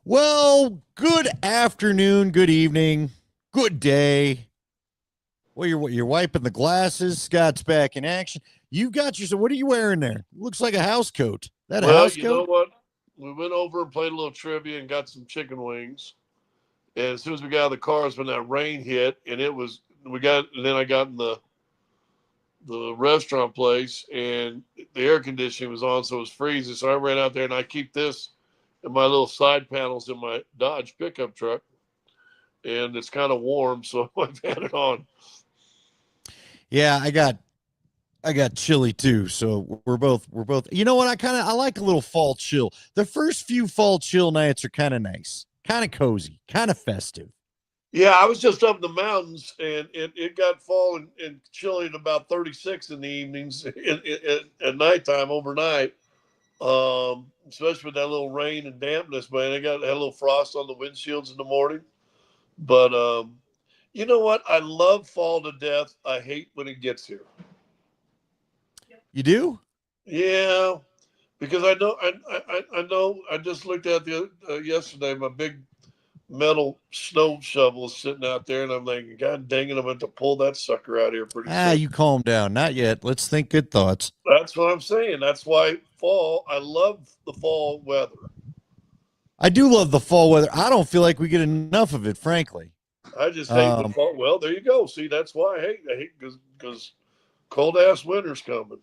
Well, good afternoon, good evening, good day. Well, you're wiping the glasses. Scott's back in action. You've got your. So what are you wearing there? Looks like a house coat. That a Well, house you know coat? what? We went over and played a little trivia and got some chicken wings. And as soon as we got out of the cars, when that rain hit, and it was, we got, and then I got in the restaurant place, and the air conditioning was on, so it was freezing. So I ran out there, and I keep this in my little side panels in my Dodge pickup truck, and it's kind of warm, so I've had it on. Yeah, I got chilly too. So we're both. You know what? I like a little fall chill. The first few fall chill nights are kind of nice, kind of cozy, kind of festive. Yeah, I was just up in the mountains, and it got fall and chilly at about 36 in the evenings, at nighttime overnight. Especially with that little rain and dampness, man. It had a little frost on the windshields in the morning. But you know what? I love fall to death. I hate when it gets here. You do? Yeah, because I know. I just looked at the yesterday. My big metal snow shovel is sitting out there, and I'm thinking, God dang it, I'm going to pull that sucker out here pretty Ah, soon. you calm down. Not yet. Let's think good thoughts. That's what I'm saying. That's why fall. I love the fall weather. I do love the fall weather. I don't feel like we get enough of it, frankly. I just hate when Um, fall. Well, there you go. See, that's why I hate. I hate because cold ass winter's coming.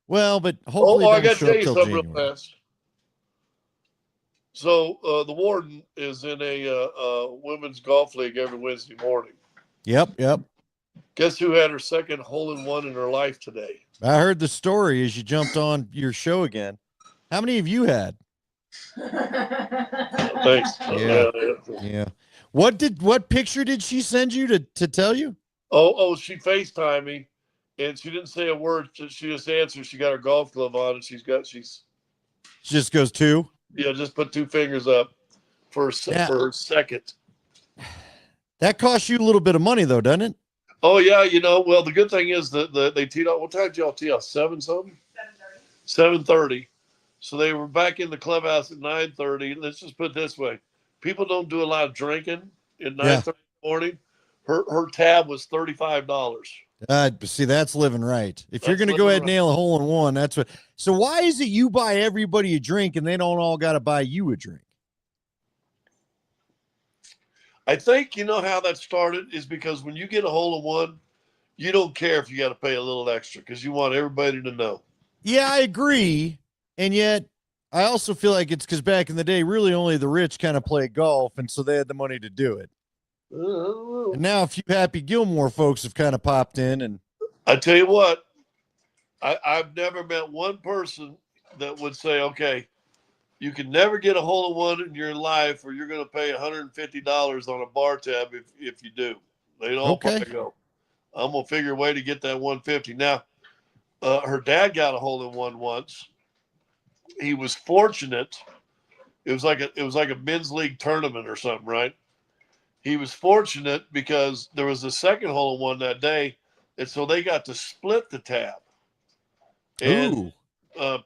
well, but hopefully Oh, it I don't got to show tell up you till something January. real fast. So the warden is in a women's golf league every Wednesday morning. Yep, yep. Guess who had her second hole in one in her life today? I heard the story as you jumped on your show again. How many have you had? Thanks. Yeah, yeah. What picture did she send you to tell you? She FaceTimed me, and she didn't say a word. She just answered. She got her golf glove on, and she's She just goes two. just put two fingers up Now for her second. that costs you a little bit of money though, doesn't it? Oh yeah, well the good thing is that they teed off. What time did y'all tee off? Seven something. 7:30. So they were back in the clubhouse at 9:30. Let's just put it this way: people don't do a lot of drinking at Yeah. 9:30 in the morning. Her tab was $35. See, that's living right. If you're That's going to go living ahead and right. nail a hole in one, that's what. So why is it you buy everybody a drink and they don't all got to buy you a drink? I think you know how that started is because when you get a hole in one, you don't care if you got to pay a little extra because you want everybody to know. Yeah, I agree. And yet, I also feel like it's because back in the day, really only the rich kind of play golf, and so they had the money to do it. And now a few Happy Gilmore folks have kind of popped in, and I tell you what, I've never met one person that would say, okay, you can never get a hole in one in your life, or you're going to pay $150 on a bar tab if you do. They'd all okay, probably go, I'm going to figure a way to get that 150. Now, her dad got a hole in one once. He was fortunate. It was like a men's league tournament or something, right? He was fortunate because there was a second hole in one that day, and so they got to split the tab. And ooh,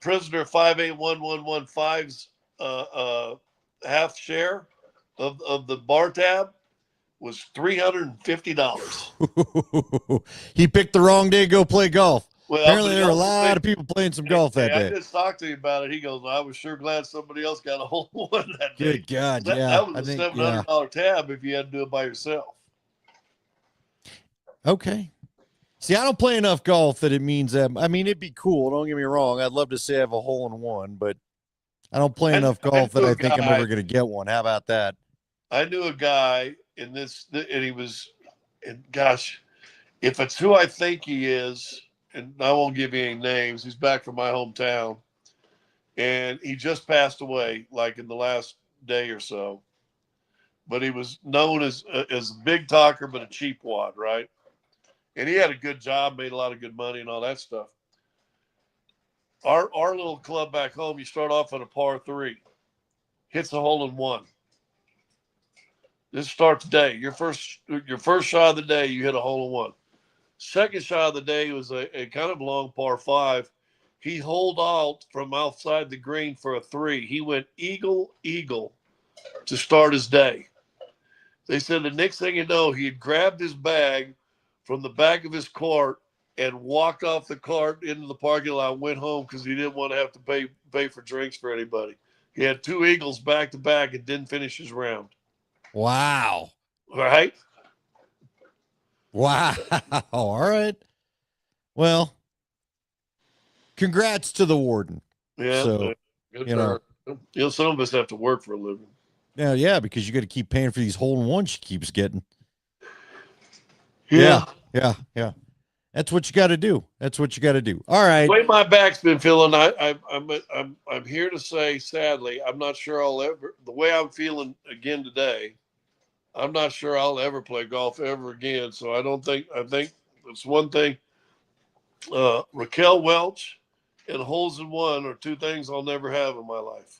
prisoner 581115's half share of the bar tab was $350. he picked the wrong day to go play golf. Well, but Apparently, he there were a also lot of picked. people playing some Hey, golf that I day. just talked to him about it. He goes, "I was sure glad somebody else got a hole in one that day. Good God, That yeah, that was I a think seven yeah. hundred dollar tab if you had to do it by yourself." Okay. See, I don't play enough golf that it means that. I mean, it'd be cool. Don't get me wrong. I'd love to say I have a hole in one, but I don't play I, enough I golf that knew a I think I'm ever guy. going to get one. How about that? I knew a guy in this, and he was, and gosh, if it's who I think he is, and I won't give you any names. He's back from my hometown, and he just passed away like in the last day or so. But he was known as a big talker, but a cheap wad, right? And he had a good job, made a lot of good money, and all that stuff. Our little club back home, you start off on a par three, hits a hole in one. This starts the day. Your first shot of the day, you hit a hole in one. Second shot of the day was a kind of long par five. He holed out from outside the green for a three. He went eagle, eagle, to start his day. They said the next thing you know, he had grabbed his bag from the back of his cart and walked off the cart into the parking lot and went home because he didn't want to have to pay for drinks for anybody. He had 2 eagles back to back and didn't finish his round. Wow. Right? Wow. All right. Well, congrats to the warden. Yeah. So, some of us have to work for a living. Yeah, because you got to keep paying for these hole-in-ones she keeps getting. Yeah. That's what you got to do. All right. The way my back's been feeling, I'm here to say, sadly, I'm not sure I'll ever. The way I'm feeling again today, I'm not sure I'll ever play golf ever again. So I think it's one thing. Raquel Welch and holes in one are 2 things I'll never have in my life.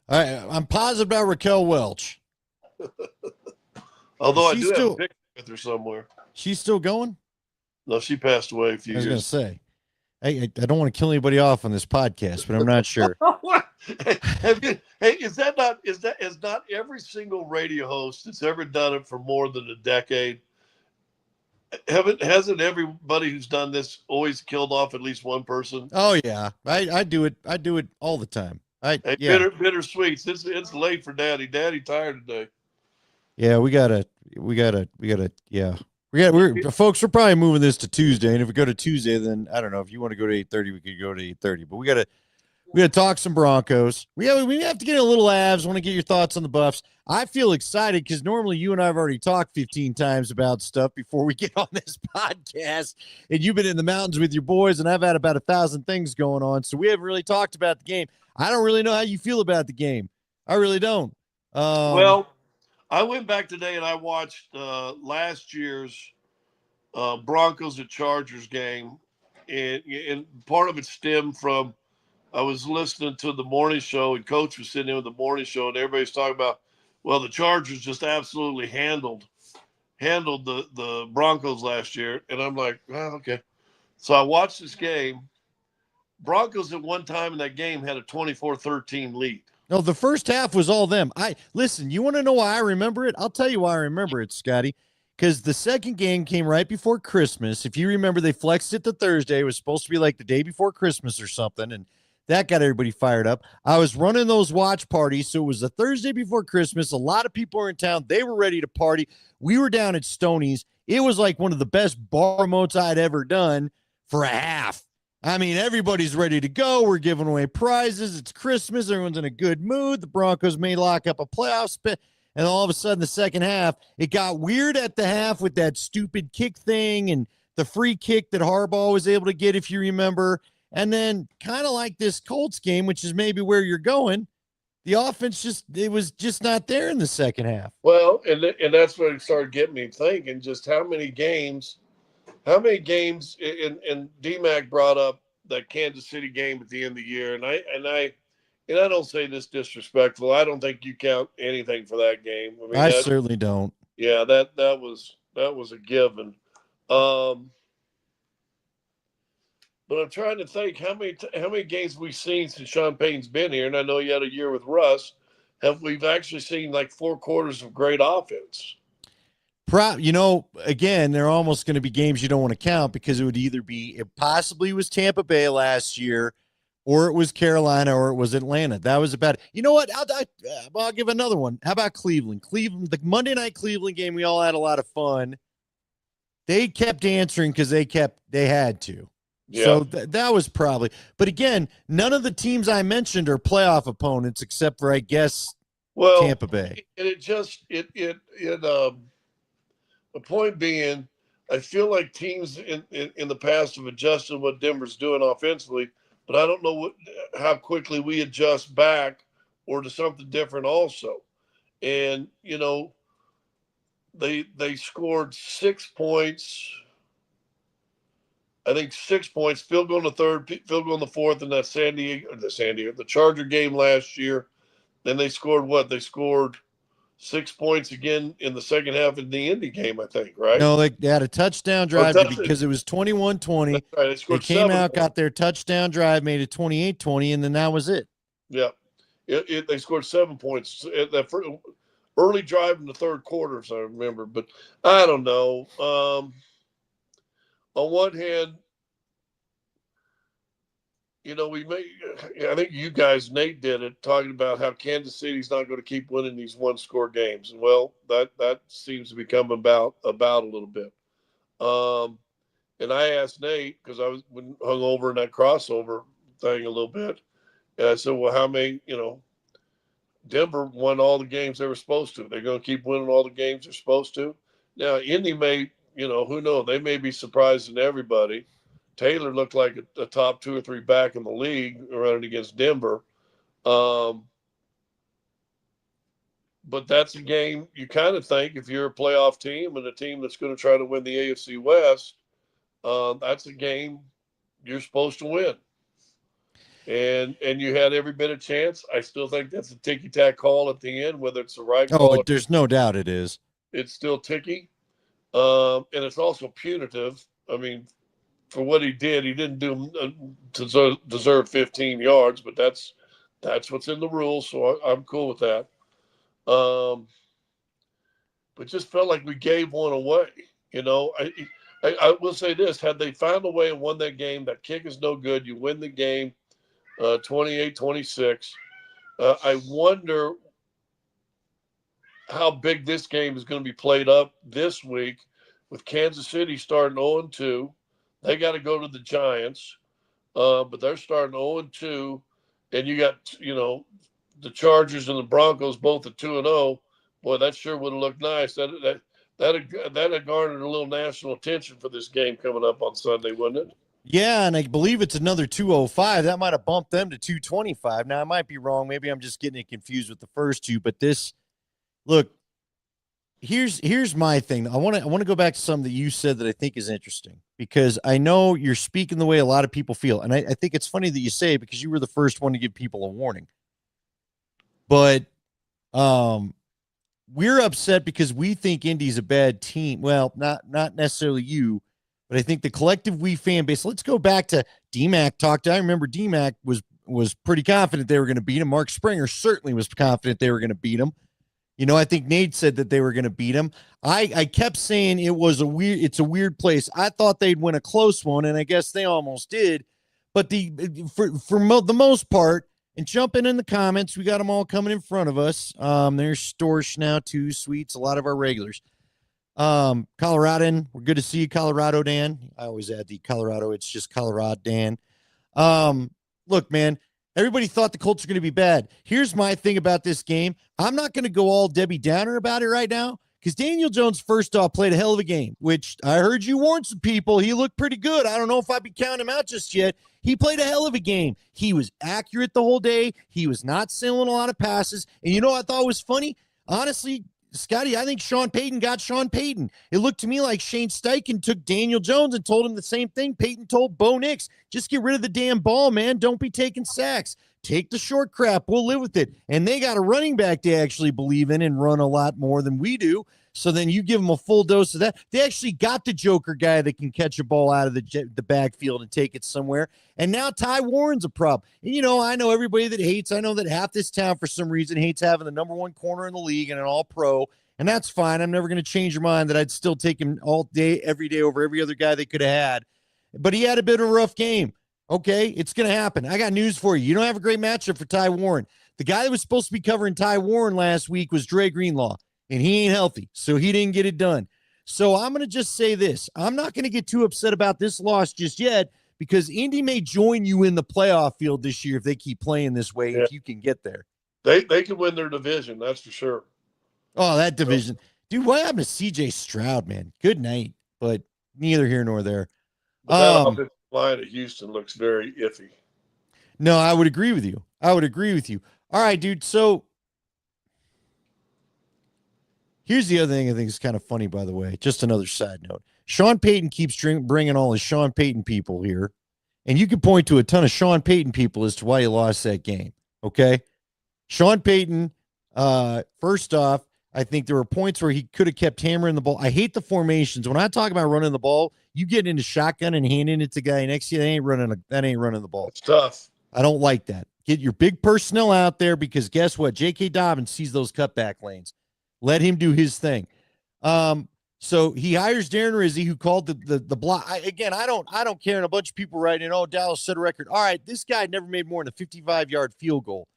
I'm positive about Raquel Welch. Although I do have a picture with her somewhere. She's still going? No, she passed away a few years. I was going to say. I don't want to kill anybody off on this podcast, but I'm not sure. Is not every single radio host that's ever done it for more than a decade? Hasn't everybody who's done this always killed off at least one person? Oh yeah, I do it. I do it all the time. Bittersweet. It's late for Daddy. Daddy tired today. Yeah, we gotta. Yeah, folks. We're probably moving this to Tuesday, and if we go to Tuesday, then I don't know if you want to go to 8:30, we could go to 8:30. But we gotta talk some Broncos. We have to get a little Avs. Want to get your thoughts on the Buffs? I feel excited because normally you and I have already talked 15 times about stuff before we get on this podcast, and you've been in the mountains with your boys, and I've had about 1,000 things going on, so we haven't really talked about the game. I don't really know how you feel about the game. I really don't. Well, I went back today and I watched last year's Broncos at Chargers game, and part of it stemmed from I was listening to the morning show, and Coach was sitting in with the morning show, and everybody's talking about, well, the Chargers just absolutely handled the Broncos last year, and I'm like, oh, okay. So I watched this game. Broncos at one time in that game had a 24-13 lead. No, the first half was all them. Listen, you want to know why I remember it? I'll tell you why I remember it, Scotty. Because the second game came right before Christmas. If you remember, they flexed it to Thursday. It was supposed to be like the day before Christmas or something, and that got everybody fired up. I was running those watch parties, so it was the Thursday before Christmas. A lot of people were in town. They were ready to party. We were down at Stoney's. It was like one of the best bar remotes I'd ever done for a half. I mean, everybody's ready to go. We're giving away prizes. It's Christmas. Everyone's in a good mood. The Broncos may lock up a playoff spot. And all of a sudden, the second half, it got weird at the half with that stupid kick thing and the free kick that Harbaugh was able to get, if you remember. And then kind of like this Colts game, which is maybe where you're going, the offense it was just not there in the second half. Well, and that's what it started getting me thinking, just how many games, and D-Mac brought up that Kansas City game at the end of the year, and I don't say this disrespectful. I don't think you count anything for that game. I mean, I certainly don't. Yeah, that was a given. But I'm trying to think how many games we've seen since Sean Payton's been here, and I know you had a year with Russ. We've actually seen like 4 quarters of great offense. Again, they're almost going to be games you don't want to count because it would either be it possibly was Tampa Bay last year, or it was Carolina, or it was Atlanta. That was about it. You know what? I'll give another one. How about Cleveland? Cleveland, the Monday night Cleveland game, we all had a lot of fun. They kept answering because they had to. Yeah. So that was probably. But again, none of the teams I mentioned are playoff opponents except for, I guess, Tampa Bay. And the point being, I feel like teams in the past have adjusted what Denver's doing offensively, but I don't know how quickly we adjust back or to something different also. And, they scored 6 points. I think 6 points, field goal in the third, field goal in the fourth, in that the Charger game last year. Then they scored what? They scored 6 points again in the second half of the Indy game, I think, right? No, they had a touchdown drive because it was 21-20. That's right. They came out, got their touchdown drive, made it 28-20, and then that was it. Yeah. They scored 7 points at that early drive in the third quarter, as I remember. But I don't know. On one hand, I think you guys, Nate did it, talking about how Kansas City's not going to keep winning these one-score games. And well, that seems to become about a little bit. And I asked Nate, because I was hung over in that crossover thing a little bit, and I said, well, how many, Denver won all the games they were supposed to. They're going to keep winning all the games they're supposed to. Now, Indy may, who knows? They may be surprising everybody. Taylor looked like a top 2 or 3 back in the league running against Denver. But that's a game you kind of think, if you're a playoff team and a team that's going to try to win the AFC West, that's a game you're supposed to win. And you had every bit of chance. I still think that's a ticky-tack call at the end, whether it's the right call. Oh, there's no doubt it is. It's still ticky. And it's also punitive. I mean, for what he didn't do to deserve 15 yards, but that's what's in the rules, so I'm cool with that. But just felt like we gave one away. I will say this: had they found a way and won that game, that kick is no good. You win the game, 28-26. I wonder how big this game is going to be played up this week with Kansas City starting 0-2. They got to go to the Giants, but they're starting 0-2, and you got the Chargers and the Broncos both at 2-0. Boy, that sure would have looked nice. That had garnered a little national attention for this game coming up on Sunday, wouldn't it? Yeah, and I believe it's another 205. That might have bumped them to 225. Now, I might be wrong. Maybe I'm just getting it confused with the first two. But look, here's my thing. I want to go back to something that you said that I think is interesting, because I know you're speaking the way a lot of people feel. And I think it's funny that you say it, because you were the first one to give people a warning. But we're upset because we think Indy's a bad team. Well, not necessarily you, but I think the collective we fan base. Let's go back to D-Mac talked. I remember D-Mac was pretty confident they were going to beat him. Mark Springer certainly was confident they were going to beat him. I think Nate said that they were going to beat him. I kept saying it's a weird place. I thought they'd win a close one, and I guess they almost did. But for the most part, and jump in the comments, we got them all coming in front of us. There's Storch now too, Sweets, a lot of our regulars. Coloradan, we're good to see you, Colorado Dan. I always add the Colorado. It's just Colorado Dan. Look, man, everybody thought the Colts are going to be bad. Here's my thing about this game. I'm not going to go all Debbie Downer about it right now, because Daniel Jones, first off, played a hell of a game, which I heard you warn some people. He looked pretty good. I don't know if I'd be counting him out just yet. He played a hell of a game. He was accurate the whole day. He was not sailing a lot of passes. And you know what I thought was funny? Honestly, Scotty, I think Sean Payton got Sean Payton. It looked to me like Shane Steichen took Daniel Jones and told him the same thing Payton told Bo Nix. Just get rid of the damn ball, man. Don't be taking sacks. Take the short crap. We'll live with it. And they got a running back they actually believe in and run a lot more than we do. So then you give them a full dose of that. They actually got the Joker guy that can catch a ball out of the backfield and take it somewhere. And now Ty Warren's a problem. And, I know everybody that hates. I know that half this town for some reason hates having the number one corner in the league and an all-pro. And that's fine. I'm never going to change your mind that I'd still take him all day, every day over every other guy they could have had. But he had a bit of a rough game. Okay, it's going to happen. I got news for you. You don't have a great matchup for Ty Warren. The guy that was supposed to be covering Ty Warren last week was Dre Greenlaw, and he ain't healthy, so he didn't get it done. So I'm going to just say this. I'm not going to get too upset about this loss just yet, because Indy may join you in the playoff field this year if they keep playing this way, if you can get there. They can win their division, that's for sure. Oh, that division. Dude, what happened to C.J. Stroud, man? Good night, but neither here nor there. But that offensive line at Houston looks very iffy. No, I would agree with you. All right, dude, so here's the other thing I think is kind of funny, by the way. Just another side note. Sean Payton keeps bringing all his Sean Payton people here, and you can point to a ton of Sean Payton people as to why he lost that game, okay? Sean Payton, first off, I think there were points where he could have kept hammering the ball. I hate the formations. When I talk about running the ball, you get into shotgun and handing it to the guy next to you. That ain't running the ball. It's tough. I don't like that. Get your big personnel out there because guess what? J.K. Dobbins sees those cutback lanes. Let him do his thing. So he hires Darren Rizzi, who called the block. I don't care. And a bunch of people writing, oh, Dallas set a record. All right, this guy never made more than a 55-yard field goal.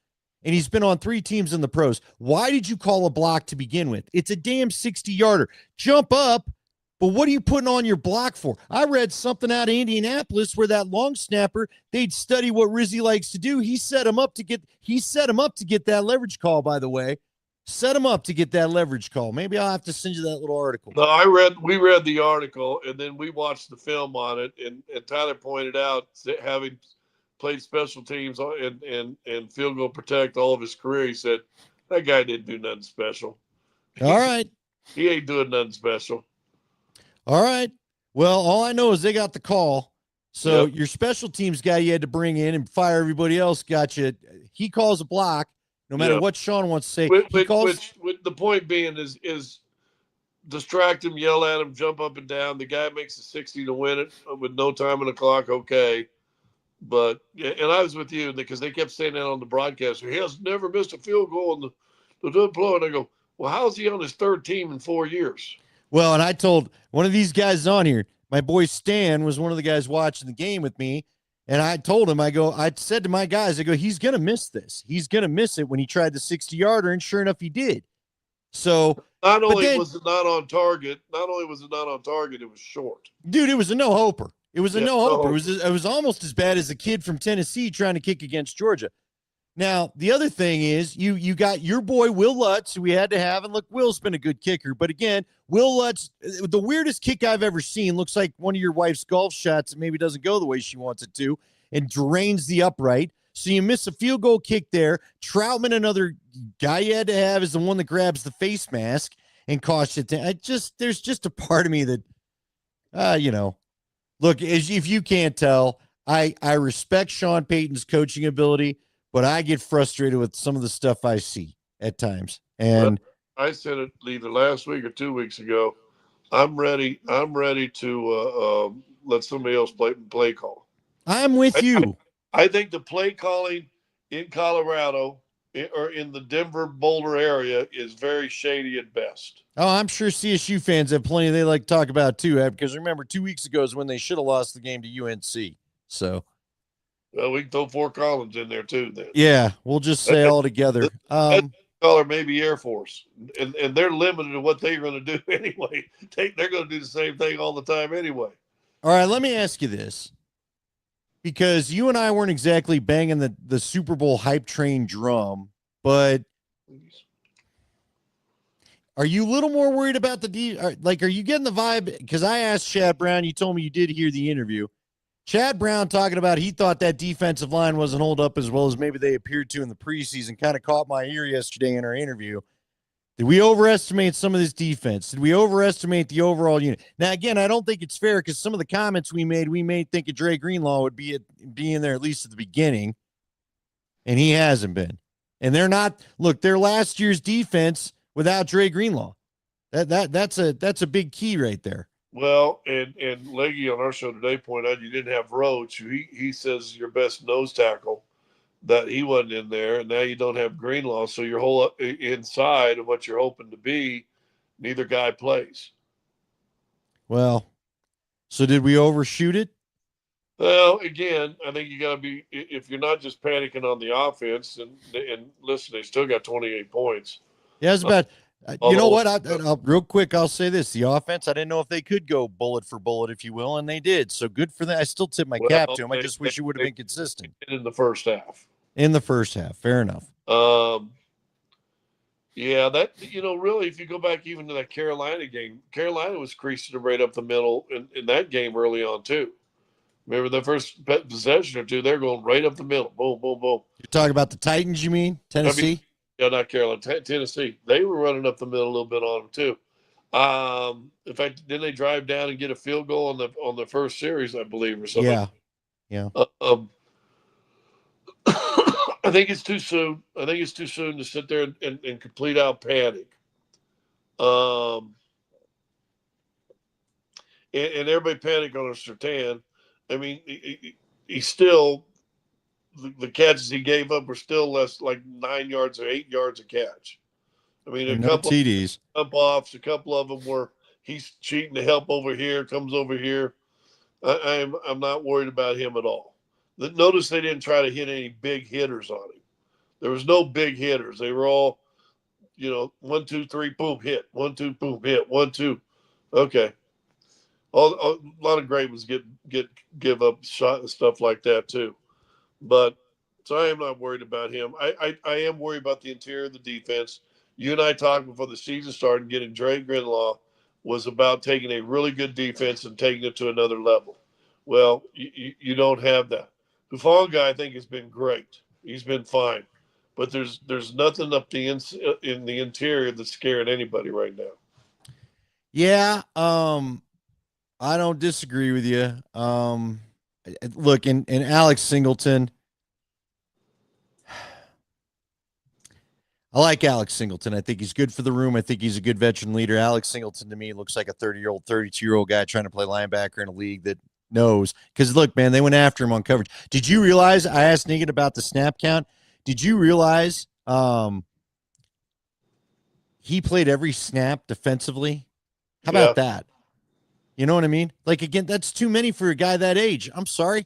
And he's been on 3 teams in the pros. Why did you call a block to begin with? It's a damn 60-yarder. Jump up, but what are you putting on your block for? I read something out of Indianapolis where that long snapper, they'd study what Rizzi likes to do. He set him up to get that leverage call, by the way. Set him up to get that leverage call. Maybe I'll have to send you that little article. No, we read the article, and then we watched the film on it, and Tyler pointed out that having played special teams and field goal protect all of his career, he said, that guy didn't do nothing special. All right. He ain't doing nothing special. All right. Well, all I know is they got the call. So your special teams guy you had to bring in and fire everybody else got you. He calls a block, no matter what Sean wants to say. Which the point being is distract him, yell at him, jump up and down. The guy makes a 60 to win it with no time on the clock, okay. But, and I was with you because they kept saying that on the broadcast. He has never missed a field goal in the deploy. And I go, well, how's he on his 3rd team in 4 years? Well, and I told one of these guys on here, my boy Stan was one of the guys watching the game with me. And I told him, I said to my guys, he's going to miss this. He's going to miss it when he tried the 60-yarder. And sure enough, he did. So not only was it not on target, it was short. Dude, it was a no-hoper. It was a no-hoper. It was almost as bad as the kid from Tennessee trying to kick against Georgia. Now, the other thing is you got your boy Will Lutz, who we had to have. And look, Will's been a good kicker. But again, Will Lutz, the weirdest kick I've ever seen, looks like one of your wife's golf shots that maybe doesn't go the way she wants it to and drains the upright. So you miss a field goal kick there. Troutman, another guy you had to have, is the one that grabs the face mask and costs it. There's just a part of me that, look, if you can't tell, I respect Sean Payton's coaching ability, but I get frustrated with some of the stuff I see at times. And I said it either last week or 2 weeks ago. I'm ready to let somebody else play call. I'm with you. I think the play calling in Colorado or in the Denver Boulder area is very shady at best. Oh, I'm sure CSU fans have plenty they like to talk about too, because remember 2 weeks ago is when they should have lost the game to UNC. So, well, we can throw Fort Collins in there too. Then, yeah, we'll just say all together. Or maybe Air Force, and they're limited to what they're going to do anyway. They're going to do the same thing all the time anyway. All right, let me ask you this, because you and I weren't exactly banging the Super Bowl hype train drum, but are you a little more worried about are you getting the vibe? Because I asked Chad Brown, you told me you did hear the interview. Chad Brown talking about he thought that defensive line wasn't hold up as well as maybe they appeared to in the preseason. Kind of caught my ear yesterday in our interview. Did we overestimate some of this defense? Did we overestimate the overall unit? Now, again, I don't think it's fair because some of the comments we made think Dre Greenlaw would be in there at least at the beginning, and he hasn't been. And they're not. Look, their last year's defense without Dre Greenlaw. That's a big key right there. Well, and Leggy on our show today pointed out you didn't have Roach. He says your best nose tackle, that he wasn't in there, and now you don't have Greenlaw, so your whole inside of what you're hoping to be, neither guy plays. Well, so did we overshoot it? Well, again, I think you got to be, if you're not just panicking on the offense, and listen, they still got 28 points. Yeah, it's about. You know what? I'll real quick. I'll say this: the offense. I didn't know if they could go bullet for bullet, if you will, and they did. So good for them. I still tip my cap to them. I just wish you would have been consistent in the first half. In the first half, fair enough. Yeah, that really, if you go back even to that Carolina game, Carolina was creasing right up the middle in that game early on too. Remember the first possession or two, they're going right up the middle, boom, boom, boom. You're talking about the Titans, you mean Tennessee? Yeah, not Carolina, Tennessee. They were running up the middle a little bit on them too. In fact, didn't they drive down and get a field goal on the first series, I believe, or something? Yeah. I think it's too soon. I think it's too soon to sit there and complete out panic. And everybody panic on a Surtain. I mean, he's still the catches he gave up were still less, like 9 yards or 8 yards a catch. I mean, a And no couple TDs. of offs, a couple of them were he's cheating to help over here, comes over here. I'm not worried about him at all. Notice they didn't try to hit any big hitters on him. There was no big hitters. They were all, 1, 2, 3, boom, hit. 1, 2, boom, hit. 1, 2. Okay. A lot of great ones give up shot and stuff like that too. But so I am not worried about him. I am worried about the interior of the defense. You and I talked before the season started. Getting Dre Greenlaw was about taking a really good defense and taking it to another level. Well, you don't have that. Hufanga, I think, has been great. He's been fine, but there's nothing up in the interior that's scaring anybody right now. Yeah, I don't disagree with you. Look, in Alex Singleton, I like Alex Singleton. I think he's good for the room. I think he's a good veteran leader. Alex Singleton to me looks like a 30-year-old, 32-year-old guy trying to play linebacker in a league that knows. Because, look, man, they went after him on coverage. Did you realize, I asked Negan about the snap count. Did you realize he played every snap defensively? How about that? You know what I mean? Like, again, that's too many for a guy that age. I'm sorry.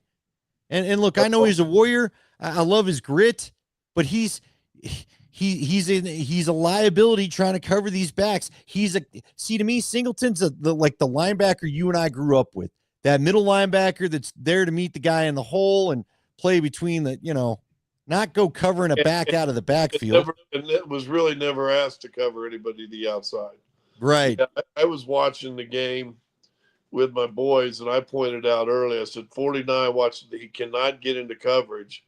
And look, I know he's a warrior. I love his grit, but he's a liability trying to cover these backs. To me, Singleton's like the linebacker you and I grew up with. That middle linebacker that's there to meet the guy in the hole and play between not go covering a back out of the backfield. And it was really never asked to cover anybody to the outside. Right. Yeah, I was watching the game with my boys, and I pointed out earlier, I said, 49 watched, he cannot get into coverage,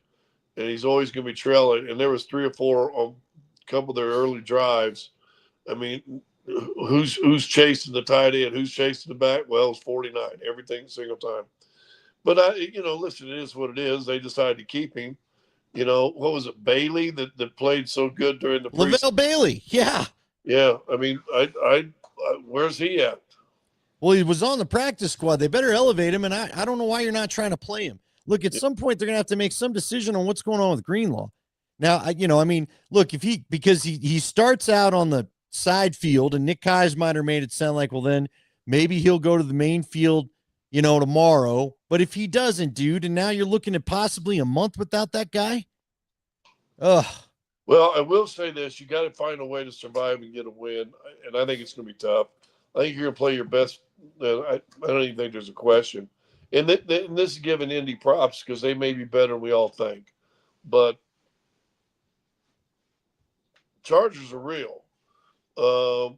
and he's always going to be trailing. And there was 3 or 4 on a couple of their early drives. I mean, who's chasing the tight end? Who's chasing the back? Well, it's 49, everything single time. But, listen, it is what it is. They decided to keep him. What was it, Bailey that played so good during the preseason? Lavelle Bailey, yeah. Yeah, I mean, where's he at? Well, he was on the practice squad. They better elevate him, and I don't know why you're not trying to play him. Look, at some point they're going to have to make some decision on what's going on with Greenlaw. Now, look, because he starts out on the side field, and Nick Keismeier made it sound like, well, then maybe he'll go to the main field, tomorrow. But if he doesn't, dude, and now you're looking at possibly a month without that guy. Ugh. Well, I will say this: you got to find a way to survive and get a win, and I think it's going to be tough. I think you're going to play your best. I don't even think there's a question. And this is giving Indy props because they may be better than we all think. But Chargers are real.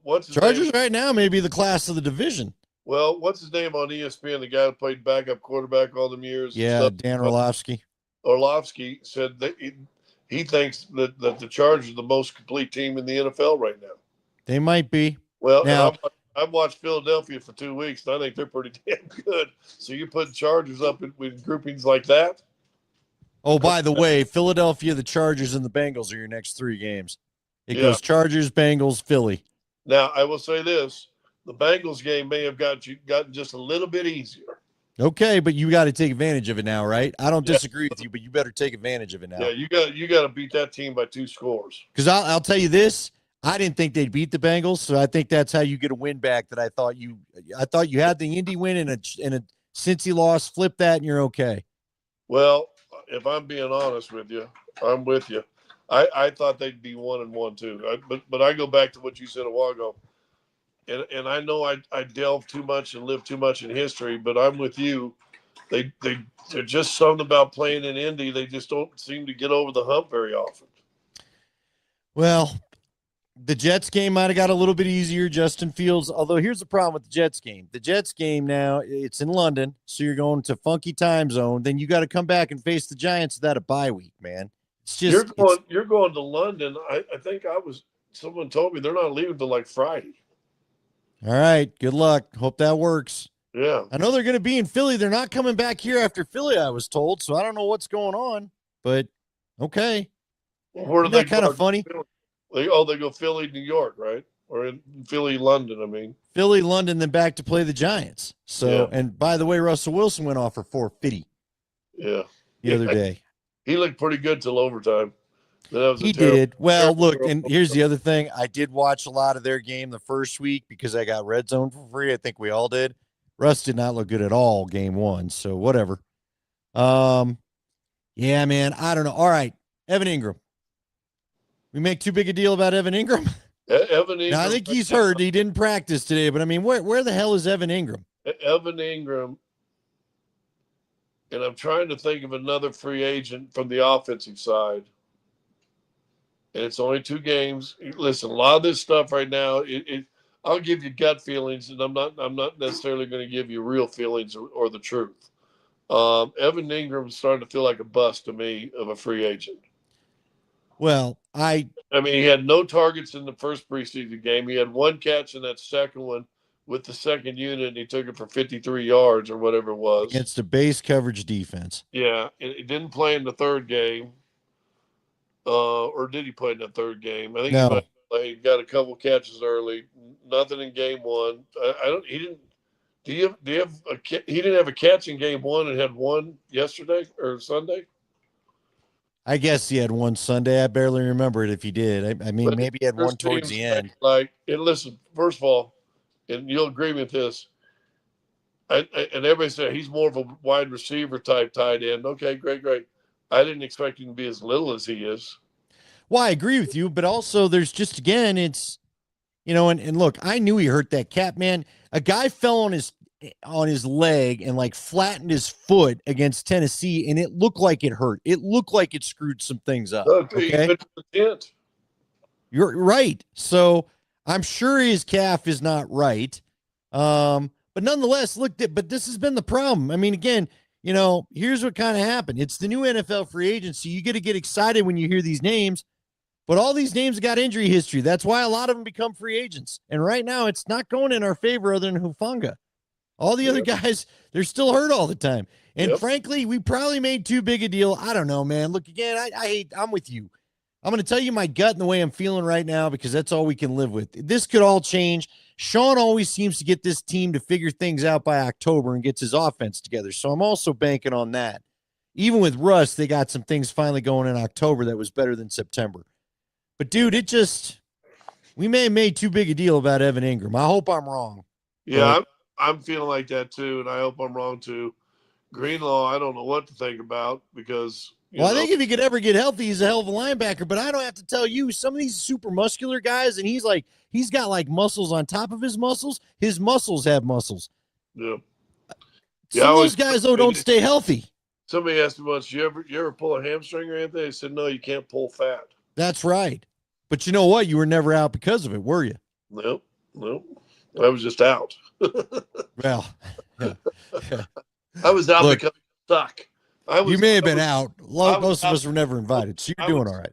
What's his Chargers name? right now may be the class of the division. Well, what's his name on ESPN? The guy that played backup quarterback all them years. Yeah, Dan Orlovsky. Orlovsky said that he thinks that the Chargers are the most complete team in the NFL right now. They might be. Well, now, I've watched Philadelphia for 2 weeks, and I think they're pretty damn good. So you put Chargers up with groupings like that? Oh, by the way, Philadelphia, the Chargers, and the Bengals are your next 3 games. It goes Chargers, Bengals, Philly. Now, I will say this. The Bengals game may have gotten just a little bit easier. Okay, but you got to take advantage of it now, right? I don't disagree with you, but you better take advantage of it now. Yeah, you got to beat that team by 2 scores. Because I'll tell you this. I didn't think they'd beat the Bengals, so I think that's how you get a win back. That I thought you had the Indy win and a Cincy loss. Flip that, and you're okay. Well, if I'm being honest with you, I'm with you. I thought they'd be 1-1 too. But I go back to what you said a while ago, and I know I delve too much and live too much in history, but I'm with you. They're just something about playing in Indy. They just don't seem to get over the hump very often. Well, the Jets game might have got a little bit easier. Justin Fields, although here's the problem with the Jets game. The Jets game now, it's in London, so you're going to funky time zone. Then you got to come back and face the Giants without a bye week, man. It's just you're going to London. I think someone told me they're not leaving till like Friday. All right, good luck. Hope that works. Yeah. I know they're going to be in Philly. They're not coming back here after Philly, I was told, so I don't know what's going on, but okay. Well, where do Isn't they that kind of funny? They go Philly, New York, right? Or in Philly, London, I mean. Philly, London, then back to play the Giants. So, And by the way, Russell Wilson went off for 450. Yeah. The other day. he looked pretty good till overtime. That was He did. Well, look, and here's the other thing. I did watch a lot of their game the first week because I got Red Zone for free. I think we all did. Russ did not look good at all game one, so whatever. Yeah, man, I don't know. All right, Evan Ingram. We make too big a deal about Evan Ingram. Evan Ingram. Now, I think he's hurt. He didn't practice today, but I mean, where the hell is Evan Ingram? Evan Ingram, and I'm trying to think of another free agent from the offensive side. And it's only 2 games. Listen, a lot of this stuff right now, I'll give you gut feelings, and I'm not necessarily going to give you real feelings or the truth. Evan Ingram's starting to feel like a bust to me of a free agent. Well, I mean, he had no targets in the first preseason game. He had 1 catch in that second one with the second unit, and he took it for 53 yards or whatever it was. Against a base coverage defense. Yeah, and he didn't play in the third game. Or did he play in the third game? I think no. he got a couple catches early. Nothing in game 1. I don't. He didn't. Do you have a? He didn't have a catch in game 1 and had 1 yesterday or Sunday. I guess he had 1 Sunday. I barely remember it if he did. I mean, maybe he had 1 towards the end. Like, and listen, first of all, and you'll agree with this. And everybody said he's more of a wide receiver type tight end. Okay, great. I didn't expect him to be as little as he is. Well, I agree with you, but also there's just, again, it's, and look, I knew he hurt that cap, man. A guy fell on his leg and like flattened his foot against Tennessee, and it looked like it hurt. It looked like it screwed some things up. Okay, you're right. So I'm sure his calf is not right. But nonetheless, look, but this has been the problem. I mean, again, here's what kind of happened. It's the new NFL free agency. You get excited when you hear these names, but all these names got injury history. That's why a lot of them become free agents. And right now, it's not going in our favor other than Hufanga. All the other guys, they're still hurt all the time. And frankly, we probably made too big a deal. I don't know, man. Look, again, I'm with you. I'm going to tell you my gut and the way I'm feeling right now because that's all we can live with. This could all change. Sean always seems to get this team to figure things out by October and gets his offense together. So I'm also banking on that. Even with Russ, they got some things finally going in October that was better than September. But, dude, we may have made too big a deal about Evan Ingram. I hope I'm wrong. Yeah, I'm feeling like that too, and I hope I'm wrong too. Greenlaw, I don't know what to think about because I think if he could ever get healthy, he's a hell of a linebacker. But I don't have to tell you, some of these super muscular guys, and he's got like muscles on top of his muscles. His muscles have muscles. Yeah. Some of those guys though don't stay healthy. Somebody asked me once, you ever pull a hamstring or anything? I said, no, you can't pull fat. That's right. But you know what? You were never out because of it, were you? Nope. I was just out. Well, I was out because I stuck. You may have been out. Most of us were never invited, so you're doing all right.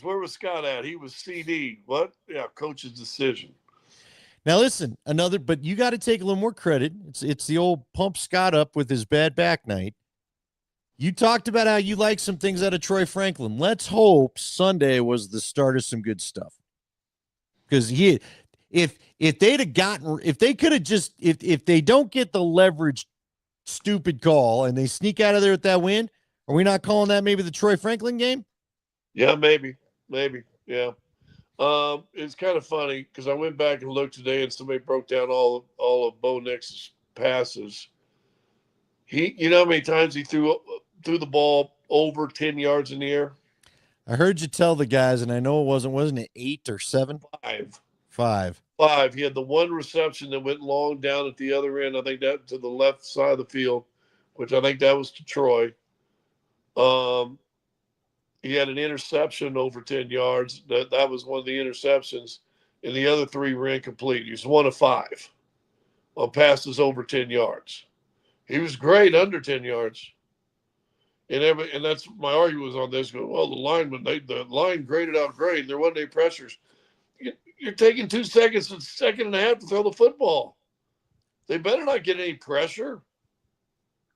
Where was Scott at? He was CD. What? Yeah, coach's decision. Now listen, but you got to take a little more credit. It's the old pump Scott up with his bad back night. You talked about how you like some things out of Troy Franklin. Let's hope Sunday was the start of some good stuff. Because if they could have just, if they don't get the leverage stupid call and they sneak out of there with that win, are we not calling that maybe the Troy Franklin game? Yeah, maybe. Yeah. It's kind of funny because I went back and looked today and somebody broke down all of Bo Nix's passes. How many times he threw the ball over 10 yards in the air? I heard you tell the guys, and I know wasn't it 8 or 7? 5. 5. He had the one reception that went long down at the other end. I think that to the left side of the field, which I think that was to Troy. He had an interception over 10 yards. That was one of the interceptions, and the other 3 were incomplete. He was 1 of 5 on passes over 10 yards. He was great under 10 yards. And that's my argument was on this. Well, the line graded out great. There wasn't any pressures. You're taking 2 seconds and second and a half to throw the football. They better not get any pressure.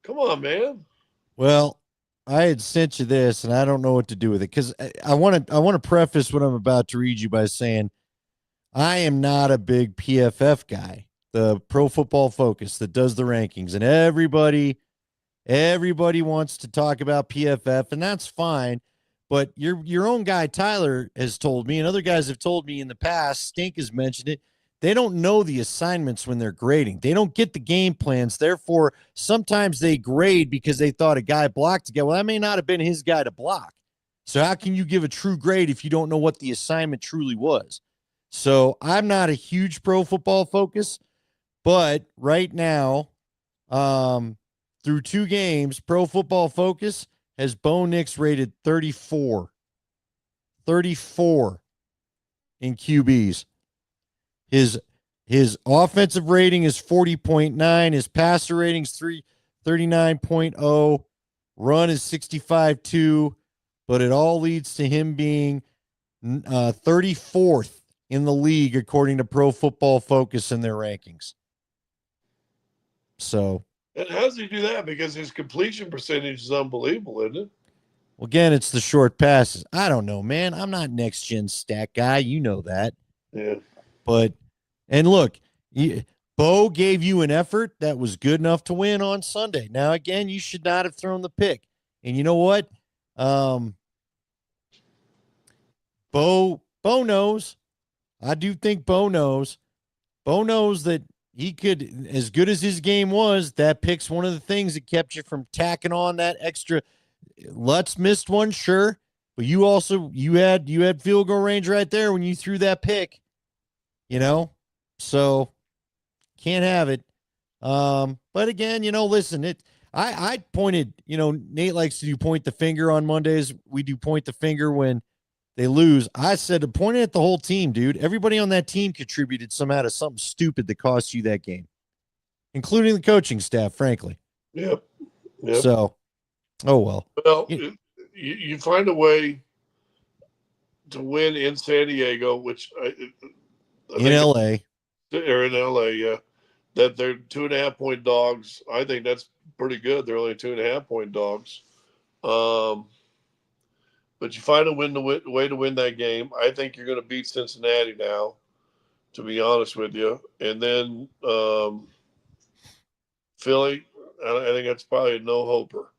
Come on, man. Well, I had sent you this, and I don't know what to do with it because I want to preface what I'm about to read you by saying I am not a big PFF guy, the Pro Football Focus that does the rankings, and everybody Everybody wants to talk about PFF, and that's fine. But your own guy Tyler has told me, and other guys have told me in the past. Stink has mentioned it. They don't know the assignments when they're grading. They don't get the game plans. Therefore, sometimes they grade because they thought a guy blocked a guy. Well, that may not have been his guy to block. So how can you give a true grade if you don't know what the assignment truly was? So I'm not a huge Pro Football Focus, but right now, through 2 games, Pro Football Focus has Bo Nix rated 34. 34 in QBs. His offensive rating is 40.9. His passer rating is 39.0. Run is 65.2. But it all leads to him being 34th in the league, according to Pro Football Focus in their rankings. So. And how does he do that? Because his completion percentage is unbelievable, isn't it? Well, again, it's the short passes. I don't know, man. I'm not next gen stat guy. You know that. Yeah. But, and look, Bo gave you an effort that was good enough to win on Sunday. Now, again, you should not have thrown the pick. And you know what? Bo knows. I do think Bo knows. Bo knows that he could, as good as his game was, that pick's one of the things that kept you from tacking on that extra. Lutz missed one, sure, but you had field goal range right there when you threw that pick, so can't have it. But again, listen, I pointed, Nate likes to do point the finger on Mondays. We do point the finger when they lose. I said to point it at the whole team, dude. Everybody on that team contributed somehow to something stupid that cost you that game, including the coaching staff, frankly. Yep. So, oh well. Well, you find a way to win in San Diego, which I in LA. Or in LA, yeah. That they're 2.5 point dogs. I think that's pretty good. They're only 2.5 point dogs. But you find a way to win that game. I think you're going to beat Cincinnati now, to be honest with you. And then Philly, I think that's probably a no-hoper.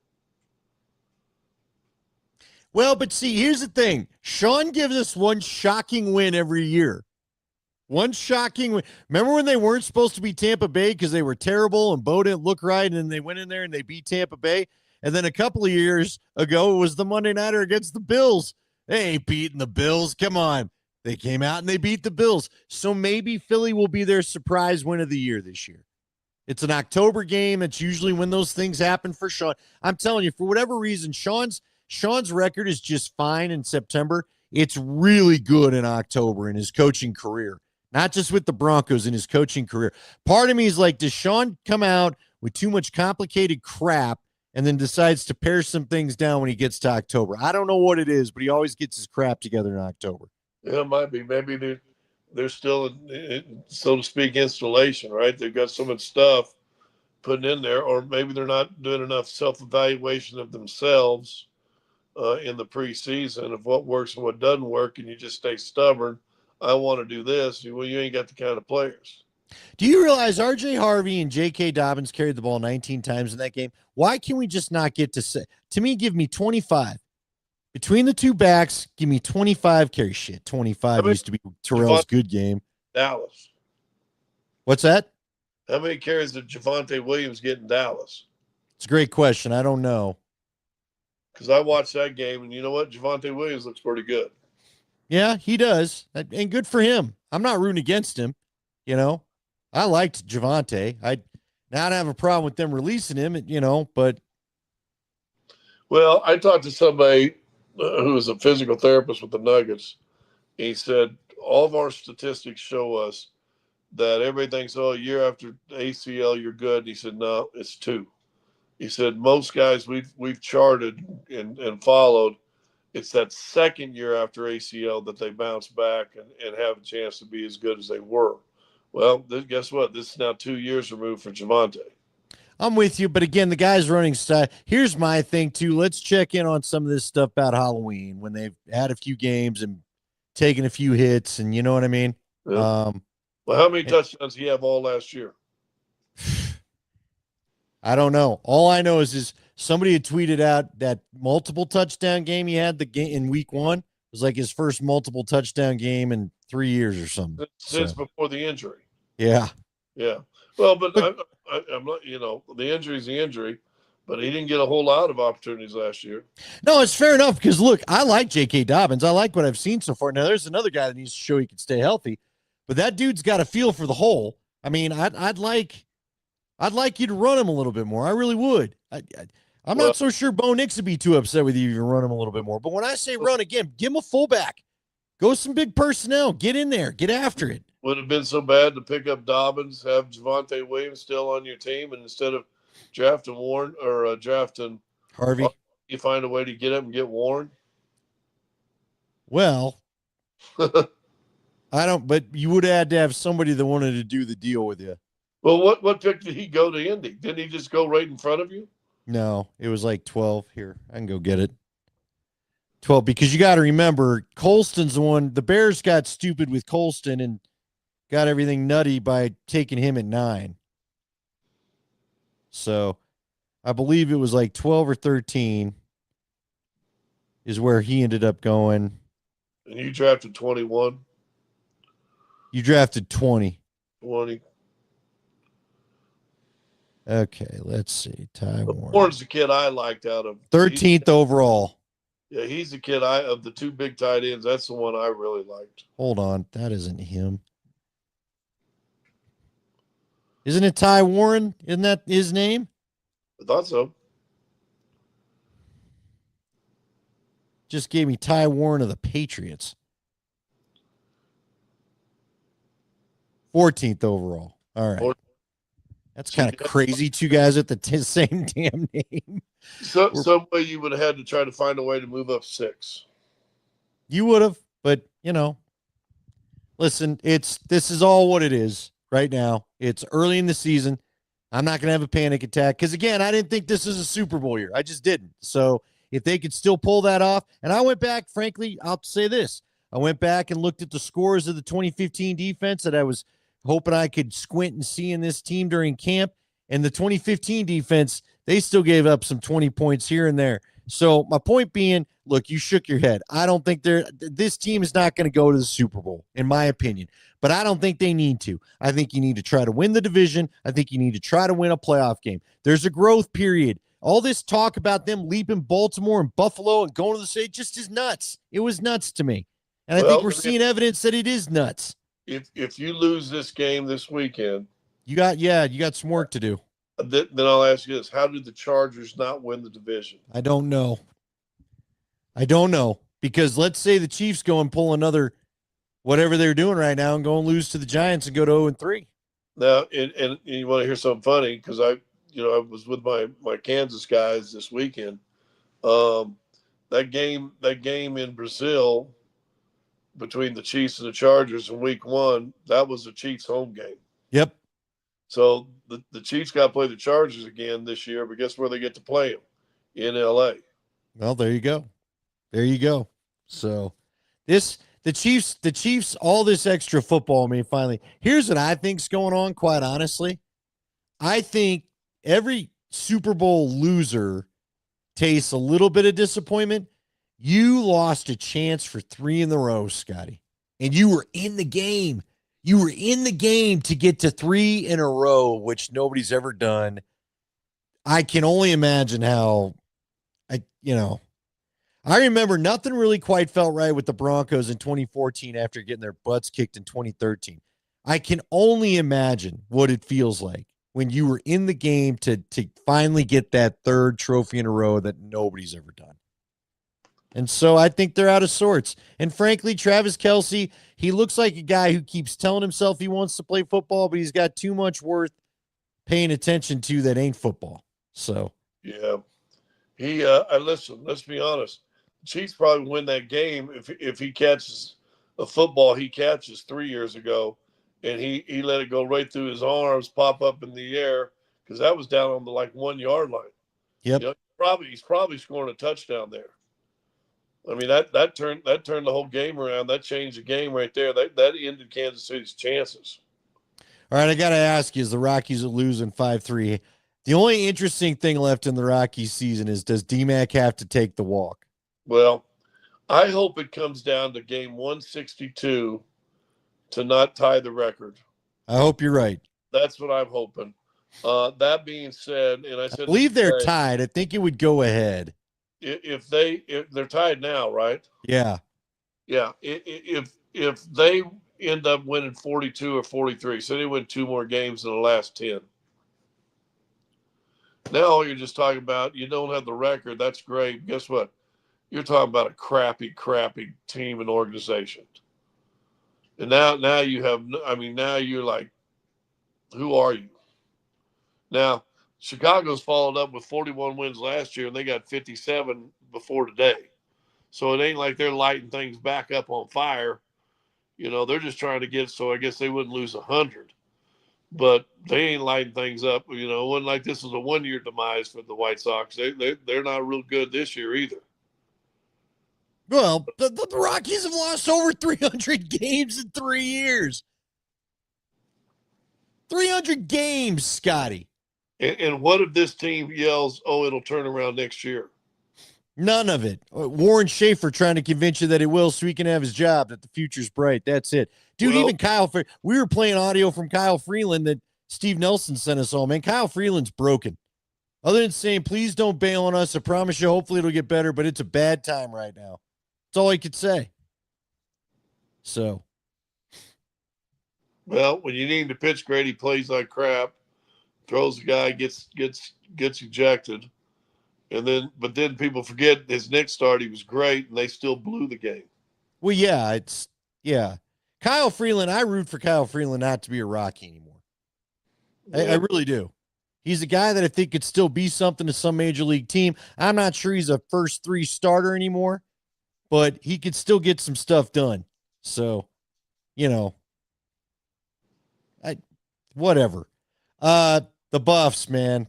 Well, but see, here's the thing. Sean gives us one shocking win every year. One shocking win. Remember when they weren't supposed to be Tampa Bay because they were terrible and Bo didn't look right, and then they went in there and they beat Tampa Bay? And then a couple of years ago, it was the Monday Nighter against the Bills. They ain't beating the Bills. Come on. They came out and they beat the Bills. So maybe Philly will be their surprise win of the year this year. It's an October game. It's usually when those things happen for Sean. I'm telling you, for whatever reason, Sean's record is just fine in September. It's really good in October in his coaching career, not just with the Broncos, in his coaching career. Part of me is like, does Sean come out with too much complicated crap and then decides to pare some things down when he gets to October? I don't know what it is, but he always gets his crap together in October. Yeah, it might be. Maybe they're still, in, so to speak, installation, right? They've got so much stuff putting in there, or maybe they're not doing enough self-evaluation of themselves in the preseason of what works and what doesn't work, and you just stay stubborn. I want to do this. Well, you ain't got the kind of players. Do you realize R.J. Harvey and J.K. Dobbins carried the ball 19 times in that game? Why can we just not get to say? To me, give me 25. Between the two backs, give me 25 carry. Shit, 25 used to be Terrell's good game. Dallas. What's that? How many carries did Javonte Williams get in Dallas? It's a great question. I don't know. Because I watched that game, and you know what? Javonte Williams looks pretty good. Yeah, he does. And good for him. I'm not rooting against him. I liked Javonte. I not have a problem with them releasing him, but. Well, I talked to somebody who was a physical therapist with the Nuggets. He said, all of our statistics show us that everybody thinks, year after ACL, you're good. And he said, no, it's 2. He said, most guys we've charted and followed, it's that second year after ACL that they bounce back and have a chance to be as good as they were. Well, guess what? This is now 2 years removed for Javonte. I'm with you, but again, the guy's running style. Here's my thing, too. Let's check in on some of this stuff about Halloween when they've had a few games and taken a few hits, and you know what I mean? Yeah. Well, how many touchdowns did he have all last year? I don't know. All I know is somebody had tweeted out that multiple touchdown game he had the game in week 1 was like his first multiple touchdown game in 3 years or something. Since before the injury. Yeah. Yeah. Well, but I'm not, the injury's the injury, but he didn't get a whole lot of opportunities last year. No, it's fair enough because look, I like J.K. Dobbins. I like what I've seen so far. Now, there's another guy that needs to show he can stay healthy, but that dude's got a feel for the hole. I mean, I'd like you to run him a little bit more. I really would. I'm not so sure Bo Nix would be too upset with you if you run him a little bit more. But when I say run again, give him a fullback. Go some big personnel. Get in there. Get after it. Would it have been so bad to pick up Dobbins, have Javonte Williams still on your team, and instead of drafting Warren or drafting Harvey, you find a way to get him and get Warren? Well, I don't. But you would have had to have somebody that wanted to do the deal with you. Well, what pick did he go to Indy? Didn't he just go right in front of you? No, it was like 12. Here, I can go get it. 12, because you got to remember, Colston's the one. The Bears got stupid with Colston and got everything nutty by taking him at 9. So I believe it was like 12 or 13 is where he ended up going. And you drafted 21? You drafted 20. 20. Okay, let's see. Ty Warren. Warren's the kid I liked out of 13th overall. Yeah, he's the kid of the 2 big tight ends. That's the one I really liked. Hold on. That isn't him. Isn't it Ty Warren? Isn't that his name? I thought so. Just gave me Ty Warren of the Patriots. 14th overall. All right. That's kind of crazy. 2 guys at the same damn name. So some way you would have had to try to find a way to move up 6. You would have, but listen, this is all what it is right now. It's early in the season. I'm not going to have a panic attack because, again, I didn't think this was a Super Bowl year. I just didn't. So if they could still pull that off, and I went back, frankly, I'll say this. I went back and looked at the scores of the 2015 defense that I was hoping I could squint and see in this team during camp. And the 2015 defense, they still gave up some 20 points here and there. So my point being, look, you shook your head. I don't think this team is not going to go to the Super Bowl, in my opinion. But I don't think they need to. I think you need to try to win the division. I think you need to try to win a playoff game. There's a growth period. All this talk about them leaving Baltimore and Buffalo and going to the state just is nuts. It was nuts to me. And I think we're seeing evidence that it is nuts. If you lose this game this weekend, you got some work to do. Then I'll ask you this: how did the Chargers not win the division? I don't know because let's say the Chiefs go and pull another whatever they're doing right now and go and lose to the Giants and go to 0-3. Now, and you want to hear something funny because I was with my Kansas guys this weekend. That game in Brazil between the Chiefs and the Chargers in week 1, that was the Chiefs' home game. Yep. So the Chiefs got to play the Chargers again this year, but guess where they get to play them? In L.A. Well, there you go. So the Chiefs, all this extra football. I mean, finally, here's what I think's going on, quite honestly. I think every Super Bowl loser tastes a little bit of disappointment. You lost a chance for 3 in a row, Scotty, and you were in the game. You were in the game to get to 3 in a row, which nobody's ever done. I can only imagine how, I remember nothing really quite felt right with the Broncos in 2014 after getting their butts kicked in 2013. I can only imagine what it feels like when you were in the game to finally get that 3rd trophy in a row that nobody's ever done. And so I think they're out of sorts. And frankly, Travis Kelce, he looks like a guy who keeps telling himself he wants to play football, but he's got too much worth paying attention to that ain't football. So yeah, listen. Let's be honest. The Chiefs probably win that game if he catches a football he catches 3 years ago, and he let it go right through his arms, pop up in the air because that was down on the 1 yard line. Yep. He's probably scoring a touchdown there. I mean, that turned the whole game around. That changed the game right there. That ended Kansas City's chances. All right, I got to ask you, as the Rockies are losing 5-3, The only interesting thing left in the Rockies season is, does D-Mac have to take the walk? Well, I hope it comes down to game 162 to not tie the record. I hope you're right. That's what I'm hoping. That being said, and I I said believe they're today, tied. I think it would go ahead. if they're tied now, right? Yeah. Yeah. If they end up winning 42 or 43, so they win 2 more games in the last 10. Now you're just talking about you don't have the record. That's great. Guess what? You're talking about a crappy team and organization. And now you have. I mean, now you're like, who are you? Now, Chicago's followed up with 41 wins last year, and they got 57 before today. So it ain't like they're lighting things back up on fire. You know, they're just trying to get so I guess they wouldn't lose 100. But they ain't lighting things up. You know, it wasn't like this was a 1-year demise for the White Sox. They're not real good this year either. Well, the Rockies have lost over 300 games in 3 years. 300 games, Scotty. And what if this team yells, "Oh, it'll turn around next year"? None of it. Warren Schaefer trying to convince you that it will so he can have his job, that the future's bright. That's it. Dude, Well, even Kyle, we were playing audio from Kyle Freeland that Steve Nelson sent us all, man. Kyle Freeland's broken. Other than saying, please don't bail on us. I promise you, hopefully it'll get better, but it's a bad time right now. That's all I could say. So. Well, when you need him to pitch great, he plays like crap, throws the guy, gets ejected. But then people forget his next start, he was great, and they still blew the game. Well, yeah. Kyle Freeland, I root for Kyle Freeland not to be a Rocky anymore. I really do. He's a guy that I think could still be something to some major league team. I'm not sure he's a first 3 starter anymore, but he could still get some stuff done. So, you know, whatever. The Buffs, man.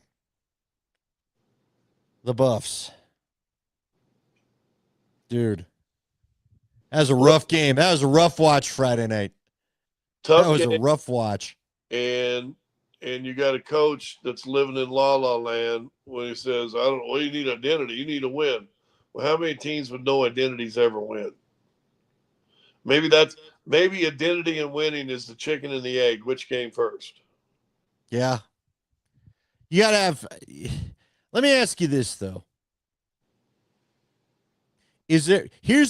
The Buffs. Dude. That was a rough game. That was a rough watch Friday night. Tough that was game. A rough watch. And you got a coach that's living in la la land when he says, "I don't know, well, you need identity. You need to win." Well, how many teams with no identities ever win? Maybe identity and winning is the chicken and the egg. Which came first? Yeah. You got to have. Let me ask you this, though. Here's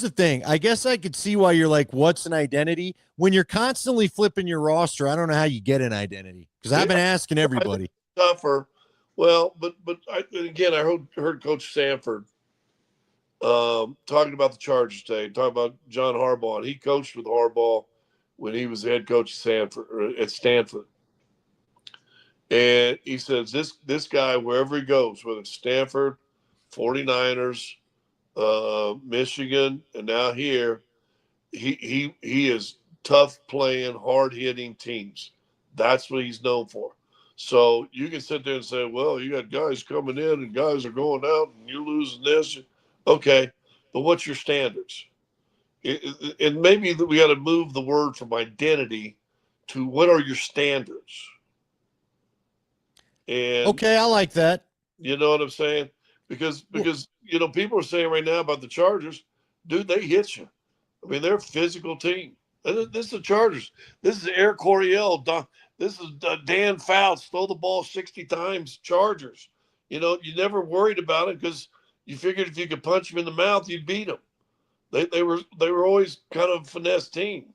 the thing. I guess I could see why you're like, what's an identity? When you're constantly flipping your roster, I don't know how you get an identity, because I've been asking everybody. Tougher. Well, but again, I heard Coach Sanford talking about the Chargers today, talking about John Harbaugh, and he coached with Harbaugh when he was the head coach at Stanford. And he says this guy, wherever he goes, whether it's Stanford, 49ers, Michigan, and now here, he is tough playing, hard hitting teams. That's what he's known for. So you can sit there and say, well, you got guys coming in and guys are going out and you're losing this. Okay, but what's your standards? And maybe we got to move the word from identity to what are your standards? And okay, I like that. You know what I'm saying? Because people are saying right now about the Chargers, dude, they hit you. I mean, they're a physical team. This is the Chargers. This is Eric Coryell. This is Dan Fouts. Throw the ball 60 times. Chargers. You know, you never worried about it because you figured if you could punch them in the mouth, you'd beat them. They were always kind of a finesse team.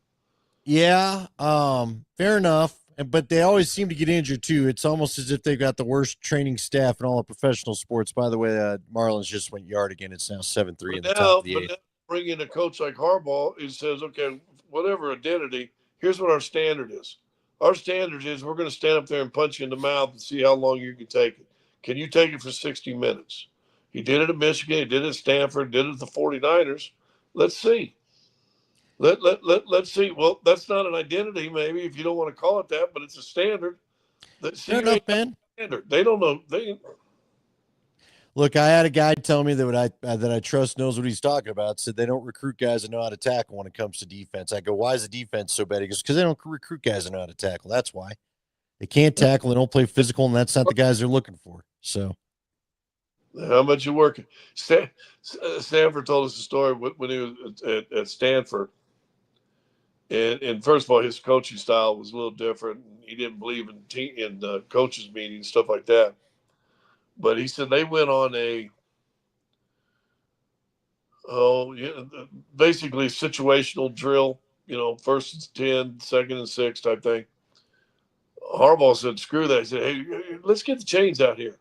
Yeah, fair enough. But they always seem to get injured too. It's almost as if they've got the worst training staff in all of professional sports. By the way, Marlins just went yard again. It's now 7-3 in the top of the 8th. But now bring in a coach like Harbaugh, he says, okay, whatever identity, here's what our standard is. Our standard is we're going to stand up there and punch you in the mouth and see how long you can take it. Can you take it for 60 minutes? He did it at Michigan. He did it at Stanford. Did it at the 49ers. Let's see. Let's see. Well, that's not an identity, maybe, if you don't want to call it that, but it's a standard. Fair enough, man. Standard. They don't know. Look, I had a guy tell me that I trust knows what he's talking about. Said they don't recruit guys that know how to tackle when it comes to defense. I go, why is the defense so bad? He goes, because they don't recruit guys that know how to tackle. That's why. They can't tackle. They don't play physical, and that's not the guys they're looking for. So, how much you working? Stanford told us a story when he was at Stanford. And first of all, his coaching style was a little different. He didn't believe in coaches meetings, stuff like that. But he said they went on basically situational drill. First and 10, second and 6 type thing. Harbaugh said, "Screw that." He said, "Hey, let's get the chains out here."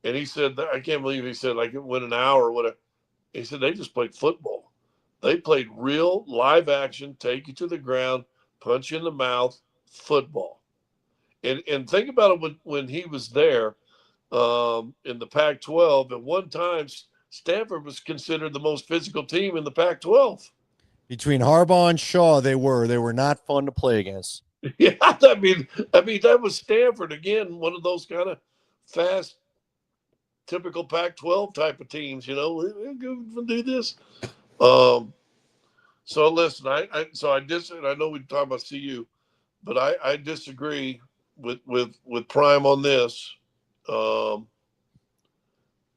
And he said, "I can't believe," he said, like it went an hour or whatever. He said they just played football. They played real live action, take you to the ground, punch you in the mouth, football. And think about it when he was there in the Pac-12. At one time, Stanford was considered the most physical team in the Pac-12. between Harbaugh and Shaw, they were not fun to play against. Yeah, I mean that was Stanford again, one of those kind of fast, typical Pac-12 type of teams. We're going to do this. So listen, I know we talk about CU, but I disagree with Prime on this.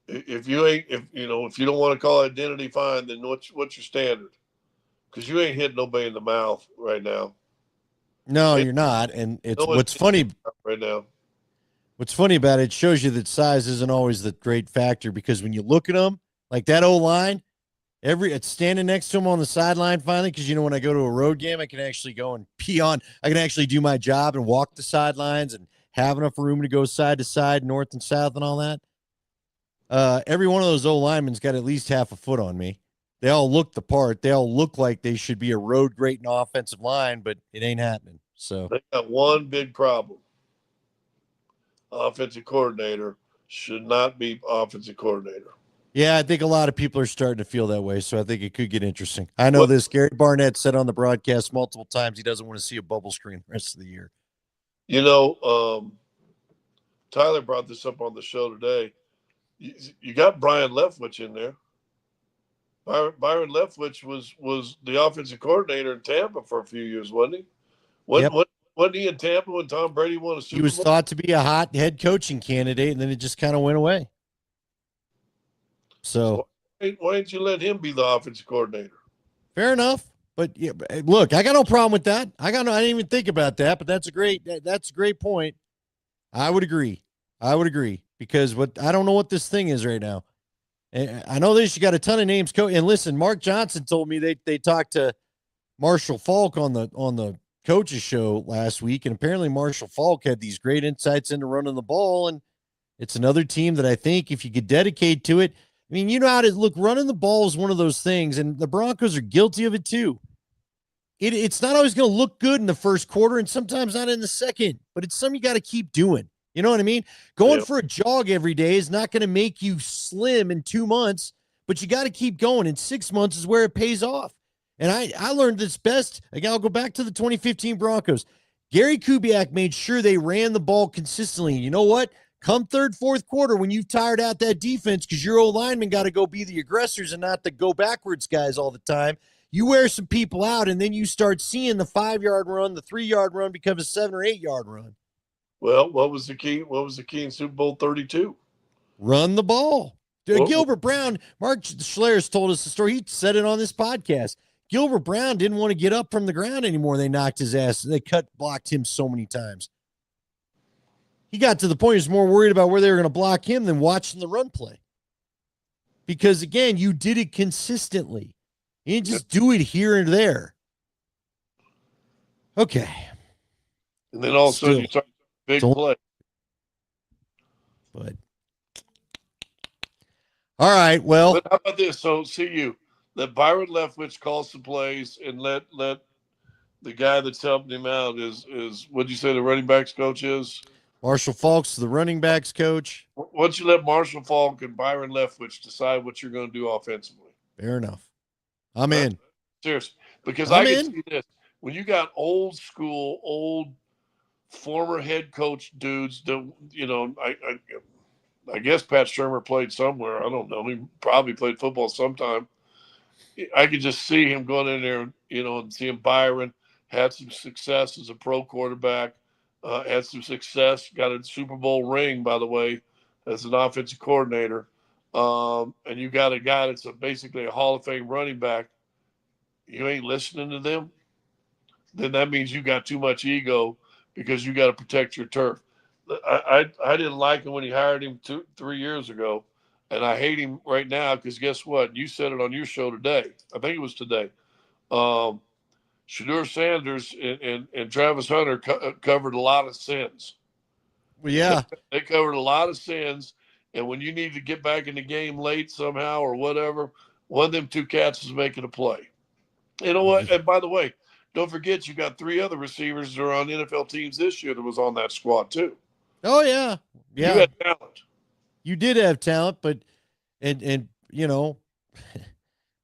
If you don't want to call identity, fine. Then what's your standard? Because you ain't hitting nobody in the mouth right now. No, you're not. And it's No what's funny right now. What's funny about it shows you that size isn't always the great factor, because when you look at them, like that O-line, it's standing next to him on the sideline finally, because when I go to a road game, I can actually go and pee on. I can actually do my job and walk the sidelines and have enough room to go side to side, north and south, and all that. Every one of those O-linemen's got at least half a foot on me. They all look the part. They all look like they should be a road great and offensive line, but it ain't happening. So they got one big problem. Offensive coordinator should not be offensive coordinator. Yeah, I think a lot of people are starting to feel that way, so I think it could get interesting. I know this. Gary Barnett said on the broadcast multiple times he doesn't want to see a bubble screen the rest of the year. Tyler brought this up on the show today. You got Brian Leftwich in there. Byron Leftwich was the offensive coordinator in Tampa for a few years, wasn't he? Wasn't he in Tampa when Tom Brady won a Super Bowl? He was thought to be a hot head coaching candidate, and then it just kind of went away. So why didn't you let him be the offensive coordinator? Fair enough. But yeah, look, I got no problem with that. I didn't even think about that, but that's a great point. I would agree. Because I don't know what this thing is right now. I know you got a ton of names. And listen, Mark Johnson told me they talked to Marshall Faulk on the coach's show last week, and apparently Marshall Faulk had these great insights into running the ball, and it's another team that I think if you could dedicate to it. I mean, you know how to look. Running the ball is one of those things, and the Broncos are guilty of it too. It's not always going to look good in the first quarter, and sometimes not in the second, but it's something you got to keep doing. You know what I mean? Going for a jog every day is not going to make you slim in 2 months, but you got to keep going. And 6 months is where it pays off. And I learned this best. Again, I'll go back to the 2015 Broncos. Gary Kubiak made sure they ran the ball consistently. You know what? Come third, fourth quarter, when you've tired out that defense because your old linemen got to go be the aggressors and not the go backwards guys all the time, you wear some people out, and then you start seeing the 5-yard run, the 3-yard run become a 7 or 8-yard run. Well, what was the key? What was the key in Super Bowl 32? Run the ball. Gilbert Brown, Mark Schler's told us the story. He said it on this podcast. Gilbert Brown didn't want to get up from the ground anymore. They knocked his ass. They blocked him so many times. He got to the point he was more worried about where they were going to block him than watching the run play. Because, again, you did it consistently. You didn't just do it here and there. Okay. And then all of a sudden you start big play. But all right, well. But how about this? So let Byron Leftwich call some plays and let the guy that's helping him out is what'd you say the running backs coach is? Marshall Faulk's the running backs coach. Why don't you let Marshall Faulk and Byron Leftwich decide what you're going to do offensively? Fair enough. I'm in. Seriously. Because I can see this. When you got old school, old former head coach dudes that, I guess Pat Shurmur played somewhere. I don't know. He probably played football sometime. I could just see him going in there, and seeing Byron had some success as a pro quarterback. had some success, got a Super Bowl ring, by the way, as an offensive coordinator. And you got a guy that's basically a Hall of Fame running back. You ain't listening to them, then that means you got too much ego because you got to protect your turf. I didn't like him when he hired him 3 years ago, and I hate him right now because guess what? You said it on your show today. I think it was today. Shedeur Sanders and Travis Hunter covered a lot of sins. Well, yeah. They covered a lot of sins, and when you need to get back in the game late somehow or whatever, one of them two cats is making a play. You know what? And by the way, don't forget you got 3 other receivers that are on NFL teams this year that was on that squad too. Oh yeah, yeah. You had talent. You did have talent, but and you know,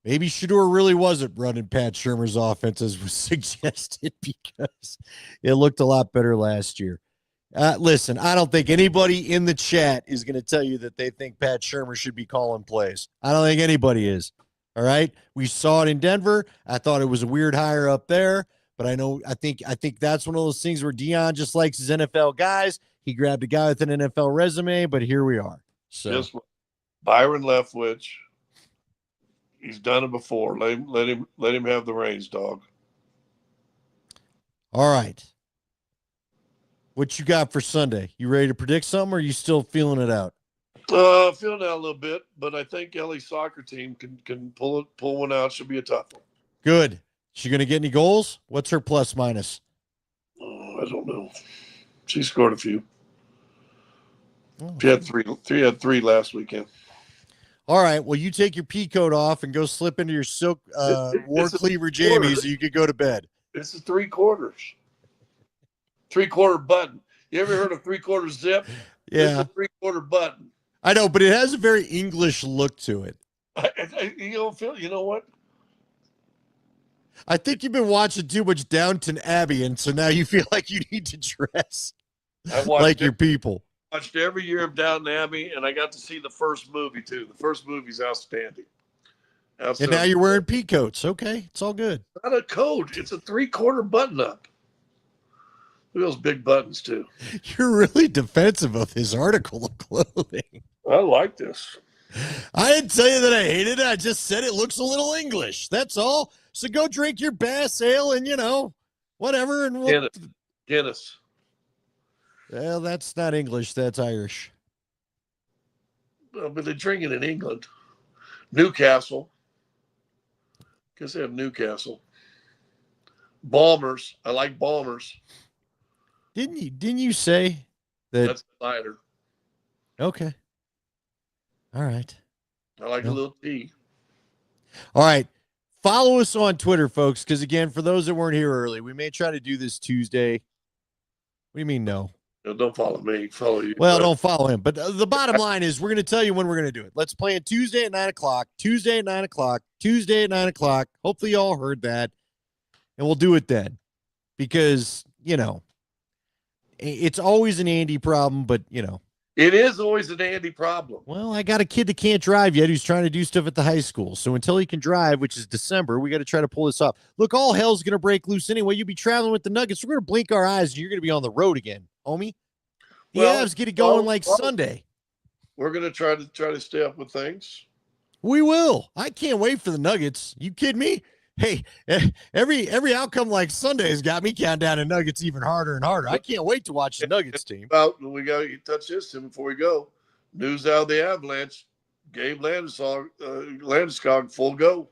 maybe Shedeur really wasn't running Pat Shurmur's offense as was suggested because it looked a lot better last year. Listen, I don't think anybody in the chat is going to tell you that they think Pat Shurmur should be calling plays. I don't think anybody is. All right. We saw it in Denver. I thought it was a weird hire up there, but I think that's one of those things where Dion just likes his NFL guys. He grabbed a guy with an NFL resume, but here we are. So just Byron Leftwich. He's done it before. Let him have the reins, dog. All right. What you got for Sunday? You ready to predict something, or are you still feeling it out? Feeling out a little bit, but I think Ellie's soccer team can pull one out. Should be a tough one. Good. She going to get any goals? What's her plus minus? Oh, I don't know. She scored a few. Oh. She had three last weekend. All right. Well, you take your pea coat off and go slip into your silk war cleaver jammies so you could go to bed. This is 3/4. 3/4 button. You ever heard of 3/4 zip? Yeah. It's a 3/4 button. I know, but it has a very English look to it. You don't feel, you know what? I think you've been watching too much Downton Abbey, and so now you feel like you need to dress like your people. Watched every year of Downton Abbey, and I got to see the first movie too. The first movie's outstanding. And now you're wearing pea coats. Okay, it's all good. Not a coat. It's a 3/4 button up. Look at those big buttons too. You're really defensive of his article of clothing. I like this. I didn't tell you that I hated it. I just said it looks a little English. That's all. So go drink your Bass Ale and, whatever. And Guinness. Well, that's not English. That's Irish. Well, but they drink it in England. Newcastle. Guess they have Newcastle. Balmers. I like Balmers. Didn't you say that? That's cider. Okay. All right. I like a little tea. All right. Follow us on Twitter, folks, because, again, for those that weren't here early, we may try to do this Tuesday. What do you mean no? No, don't follow me. Follow you. Well, don't follow him. But the bottom line is we're going to tell you when we're going to do it. Let's play it Tuesday at 9 o'clock, Tuesday at 9 o'clock, Tuesday at 9 o'clock. Hopefully you all heard that. And we'll do it then because, it's always an Andy problem, but, It is always an Andy problem. Well, I got a kid that can't drive yet who's trying to do stuff at the high school. So until he can drive, which is December, we got to try to pull this off. Look, all hell's going to break loose anyway. You'll be traveling with the Nuggets. We're going to blink our eyes and you're going to be on the road again, homie. The Avs get it going Sunday. We're going to try to stay up with things. We will. I can't wait for the Nuggets. You kidding me? Hey, every outcome like Sunday has got me counting down the Nuggets even harder and harder. I can't wait to watch the Nuggets team. We got to touch this before we go. News out of the Avalanche. Gabe Landeskog, full go.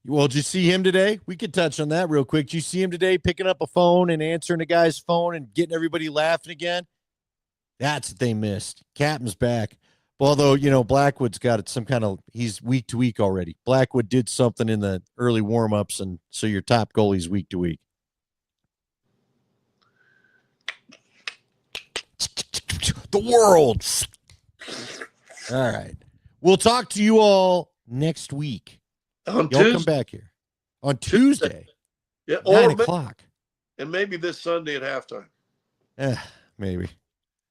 Well, did you see him today? We could touch on that real quick. Did you see him today picking up a phone and answering a guy's phone and getting everybody laughing again? That's what they missed. Captain's back. Although, Blackwood's got some kind of, he's week to week already. Blackwood did something in the early warm-ups, and so your top goalie's week to week. The world. All right. We'll talk to you all next week. On Y'all come back here. On Tuesday. Yeah, 9 o'clock. And maybe this Sunday at halftime. Maybe.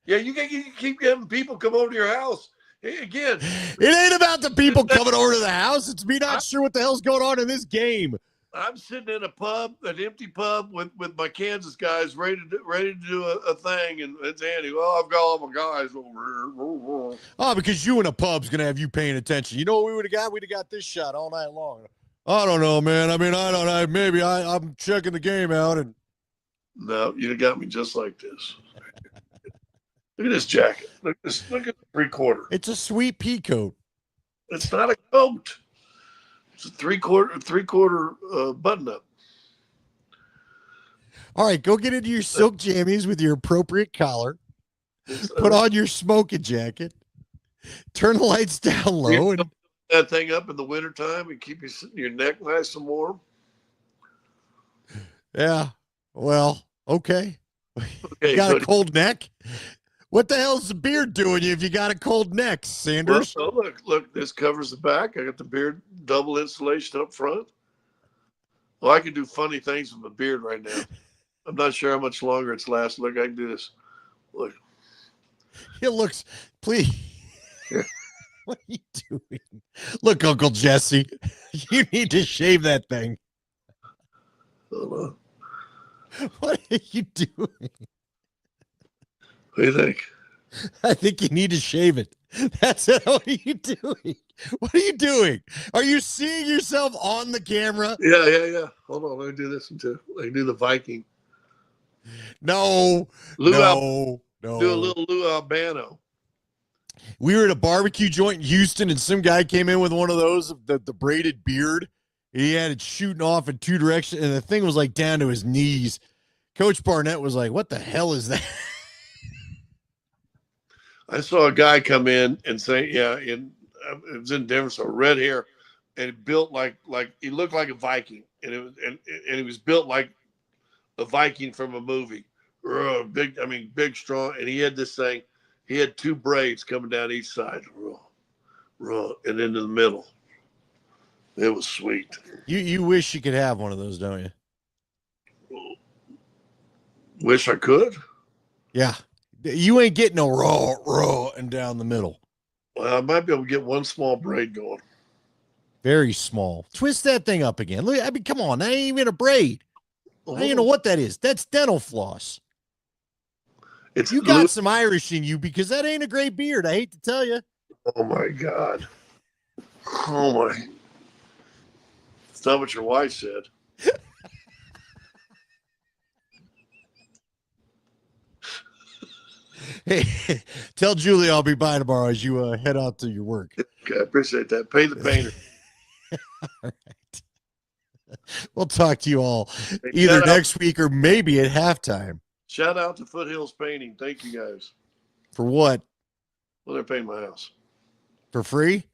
Yeah, you keep having people come over to your house. Hey, again. It ain't about the people coming over to the house. It's me not sure what the hell's going on in this game. I'm sitting in a pub, an empty pub, with my Kansas guys ready to do a thing, and it's Andy. Well, I've got all my guys over here. Oh, because you in a pub's gonna have you paying attention. You know what we would have got? We'd have got this shot all night long. I don't know, man. I mean, I don't know. Maybe I'm checking the game out, and no, you got me just like this. Look at this jacket. Look at the 3/4. it's a sweet pea coat. It's not a coat. It's a 3/4 button up. All right, go get into your silk jammies with your appropriate collar. Put on your smoking jacket. Turn the lights down low, and that thing up in the wintertime and keep your neck nice and warm. yeah. Well, okay. Okay, You got a cold neck? What the hell's the beard doing you if you got a cold neck, Sanders? Well, look, this covers the back. I got the beard double insulation up front. Well, I can do funny things with my beard right now. I'm not sure how much longer it's lasts. Look, I can do this. Look. It looks, please. What are you doing? Look, Uncle Jesse, you need to shave that thing. Hold on. What are you doing? What do you think? I think you need to shave it. That's it. What are you doing? What are you doing? Are you seeing yourself on the camera? Yeah. Hold on. Let me do this one too. Let me do the Viking. No. Do No. a little Lou Albano. We were at a barbecue joint in Houston, and some guy came in with one of those, the braided beard. He had it shooting off in two directions, and the thing was like down to his knees. Coach Barnett was like, "What the hell is that?" I saw a guy come in and say, it was in Denver, so red hair, and it built like he looked like a Viking, and it was built like a Viking from a movie. Big, strong, and he had this thing. He had two braids coming down each side, and into the middle. It was sweet. You wish you could have one of those, don't you? Wish I could. Yeah. You ain't getting no raw and down the middle. Well, I might be able to get one small braid going. Very small. Twist that thing up again. Look, I mean, come on. That ain't even a braid. I don't even know what that is. That's dental floss. You got some Irish in you, because that ain't a great beard. I hate to tell you. Oh, my God. Oh, my. It's not what your wife said. Hey, tell Julie I'll be by tomorrow as you head out to your work. Okay, I appreciate that. Pay the painter. All right. We'll talk to you all either next week or maybe at halftime. Shout out to Foothills Painting. Thank you, guys. For what? Well, they're painting my house. For free?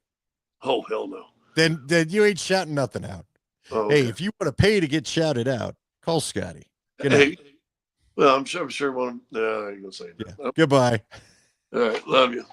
Oh, hell no. Then you ain't shouting nothing out. Oh, okay. Hey, if you want to pay to get shouted out, call Scotty. Good Hey, night. well, I'm sure one. No, I ain't gonna say that. Yeah. Goodbye. All right, love you.